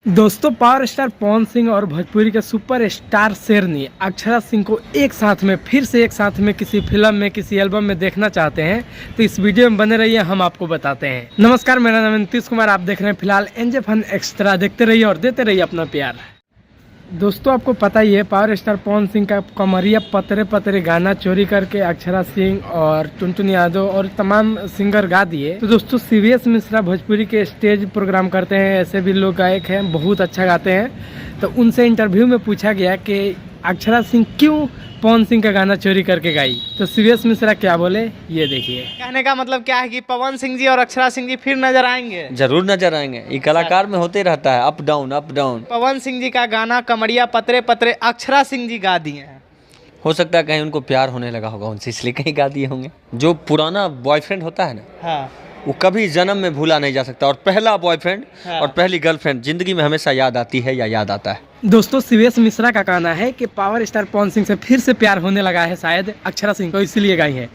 दोस्तों, power star Pawan Singh और भोजपुरी के सुपर स्टार शेरनी अक्षरा सिंह को फिर से एक साथ में किसी फिल्म में किसी एल्बम में देखना चाहते हैं तो इस वीडियो में बने रहिए, हम आपको बताते हैं। नमस्कार, मेरा नाम नीतीश कुमार, आप देख रहे हैं फिलहाल एनजे फन एक्स्ट्रा। देखते रहिए और देते रहिए अपना प्यार। दोस्तों, आपको पता ही है पावर स्टार पवन सिंह का कमरिया पतरे पतरे गाना चोरी करके अक्षरा सिंह और टुनटुन यादव और तमाम सिंगर गा दिए। तो दोस्तों, सीवीएस मिश्रा भोजपुरी के स्टेज प्रोग्राम करते हैं, ऐसे भी लोग गायक हैं, बहुत अच्छा गाते हैं। तो उनसे इंटरव्यू में पूछा गया कि अक्षरा सिंह क्यों पवन सिंह का गाना चोरी करके गाई, तो सीवीएस मिश्रा क्या बोले, ये देखिए। कहने का मतलब क्या है कि पवन सिंह जी और अक्षरा सिंह जी फिर नजर आएंगे? जरूर नजर आएंगे, ये कलाकार में होते रहता है, up down up down. Pawan Singh ji का गाना कमरिया पतरे पतरे अक्षरा सिंह जी गा दिए हैं। हो सकता है कहीं उनको प्यार होने लगा होगा उनसे, इसलिए कहीं गा दिए होंगे। जो पुराना बॉयफ्रेंड होता है ना, हाँ, वो कभी जन्म में भूला नहीं जा सकता। और पहला बॉयफ्रेंड और पहली गर्लफ्रेंड जिंदगी में हमेशा याद आती है या याद आता है। दोस्तों, सीवीएस मिश्रा का कहना है कि पावर स्टार पवन सिंह से फिर से प्यार होने लगा है शायद अक्षरा सिंह को, इसलिए गाई है।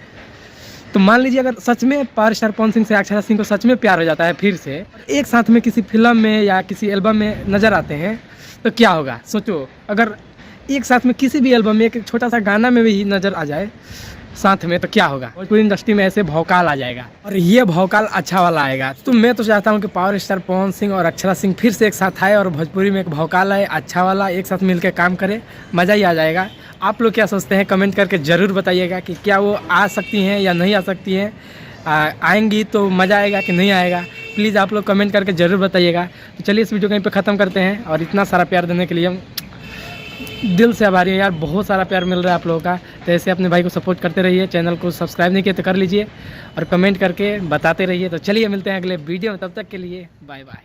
तो मान लीजिए अगर सच में पावर स्टार पवन सिंह से अक्षरा सिंह को सच में प्यार हो जाता है, फिर से एक साथ में किसी फिल्म में या किसी एल्बम में नजर आते हैं तो क्या होगा। सोचो, अगर एक साथ में किसी भी एल्बम में एक छोटा सा गाना में भी नजर आ जाए साथ में, तो क्या होगा। पूरी इंडस्ट्री में ऐसे भौकाल आ जाएगा और ये भौकाल अच्छा वाला आएगा। तो मैं तो चाहता हूँ कि पावर स्टार पवन सिंह और अक्षरा सिंह फिर से एक साथ आए और भोजपुरी में एक भौकाल आए, अच्छा वाला, एक साथ मिलकर काम करे, मज़ा ही आ जाएगा। आप लोग क्या सोचते हैं, कमेंट करके ज़रूर बताइएगा कि क्या वो आ सकती हैं या नहीं आ सकती हैं। आएंगी तो मज़ा आएगा कि नहीं आएगा, प्लीज़ आप लोग कमेंट करके ज़रूर बताइएगा। तो चलिए इस वीडियो को यहीं पर ख़त्म करते हैं और इतना सारा प्यार देने के लिए हम दिल से आभारी हैं यार, बहुत सारा प्यार मिल रहा है आप लोगों का। तो ऐसे अपने भाई को सपोर्ट करते रहिए, चैनल को सब्सक्राइब नहीं किया तो कर लीजिए और कमेंट करके बताते रहिए। तो चलिए मिलते हैं अगले वीडियो में, तब तक के लिए बाय बाय।